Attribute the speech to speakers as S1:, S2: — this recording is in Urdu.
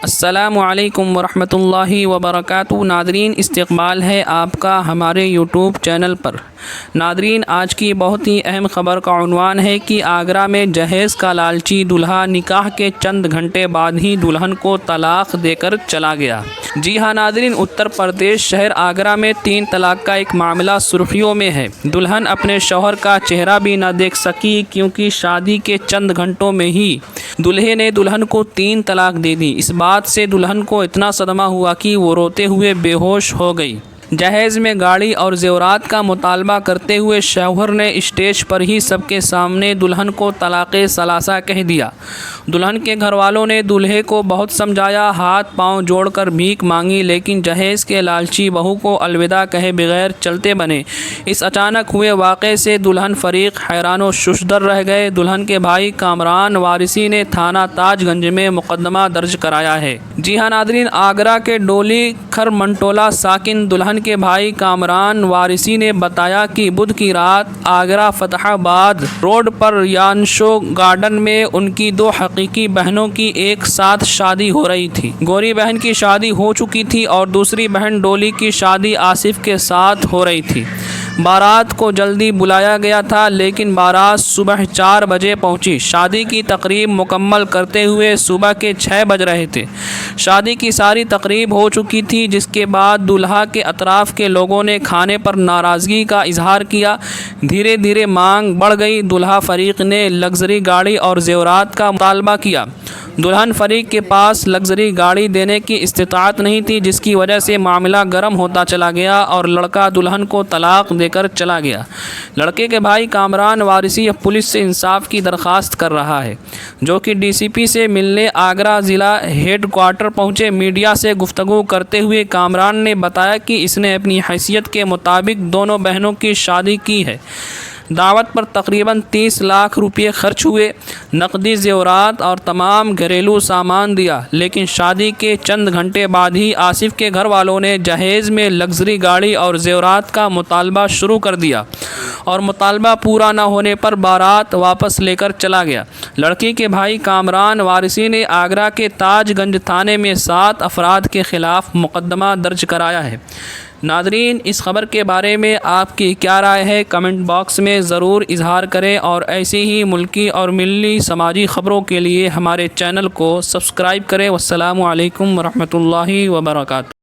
S1: السلام علیکم ورحمۃ اللہ وبرکاتہ۔ ناظرین، استقبال ہے آپ کا ہمارے یوٹیوب چینل پر۔ ناظرین، آج کی بہت ہی اہم خبر کا عنوان ہے کہ آگرہ میں جہیز کا لالچی دولہا نکاح کے چند گھنٹے بعد ہی دلہن کو طلاق دے کر چلا گیا۔ جی ہاں ناظرین، اتر پردیش شہر آگرہ میں 3 طلاق کا ایک معاملہ سرخیوں میں ہے۔ دلہن اپنے شوہر کا چہرہ بھی نہ دیکھ سکی کیونکہ شادی کے چند گھنٹوں میں ہی دولہے نے دلہن کو 3 طلاق دے دی۔ اس بات سے دلہن کو اتنا صدمہ ہوا کہ وہ روتے ہوئے بے ہوش ہو گئی۔ جہیز میں گاڑی اور زیورات کا مطالبہ کرتے ہوئے شوہر نے اسٹیج پر ہی سب کے سامنے دلہن کو طلاق ثلاثہ کہہ دیا۔ دلہن کے گھر والوں نے دولہے کو بہت سمجھایا، ہاتھ پاؤں جوڑ کر بھیک مانگی، لیکن جہیز کے لالچی بہو کو الوداع کہے بغیر چلتے بنے۔ اس اچانک ہوئے واقعے سے دلہن فریق حیران و ششدر رہ گئے۔ دلہن کے بھائی کامران وارثی نے تھانہ تاج گنج میں مقدمہ درج کرایا ہے۔ جی ہاں ناظرین، آگرہ کے ڈولی کھر منٹولہ ساکن دلہن کے بھائی کامران وارثی نے بتایا کہ بدھ کی رات آگرہ فتح آباد روڈ پر یانشو گارڈن میں ان کی 2 حقیقی بہنوں کی ایک ساتھ شادی ہو رہی تھی۔ گوری بہن کی شادی ہو چکی تھی اور دوسری بہن ڈولی کی شادی آصف کے ساتھ ہو رہی تھی۔ بارات کو جلدی بلایا گیا تھا لیکن بارات صبح 4 بجے پہنچی۔ شادی کی تقریب مکمل کرتے ہوئے صبح کے 6 بج رہے تھے۔ شادی کی ساری تقریب ہو چکی تھی، جس کے بعد دولہا کے اطراف کے لوگوں نے کھانے پر ناراضگی کا اظہار کیا۔ دھیرے دھیرے مانگ بڑھ گئی۔ دولہا فریق نے لگژری گاڑی اور زیورات کا مطالبہ کیا۔ دلہن فریق کے پاس لگژری گاڑی دینے کی استطاعت نہیں تھی، جس کی وجہ سے معاملہ گرم ہوتا چلا گیا اور لڑکا دلہن کو طلاق دے کر چلا گیا۔ لڑکے کے بھائی کامران وارثی اب پولیس سے انصاف کی درخواست کر رہا ہے، جو کہ ڈی سی پی سے ملنے آگرہ ضلع ہیڈ کوارٹر پہنچے۔ میڈیا سے گفتگو کرتے ہوئے کامران نے بتایا کہ اس نے اپنی حیثیت کے مطابق دونوں بہنوں کی شادی کی ہے۔ دعوت پر تقریباً 30 لاکھ روپے خرچ ہوئے، نقدی زیورات اور تمام گھریلو سامان دیا، لیکن شادی کے چند گھنٹے بعد ہی آصف کے گھر والوں نے جہیز میں لگژری گاڑی اور زیورات کا مطالبہ شروع کر دیا اور مطالبہ پورا نہ ہونے پر بارات واپس لے کر چلا گیا۔ لڑکی کے بھائی کامران وارثی نے آگرہ کے تاج گنج تھانے میں 7 افراد کے خلاف مقدمہ درج کرایا ہے۔ ناظرین، اس خبر کے بارے میں آپ کی کیا رائے ہے؟ کمنٹ باکس میں ضرور اظہار کریں اور ایسی ہی ملکی اور ملی سماجی خبروں کے لیے ہمارے چینل کو سبسکرائب کریں۔ والسلام علیکم ورحمۃ اللہ وبرکاتہ۔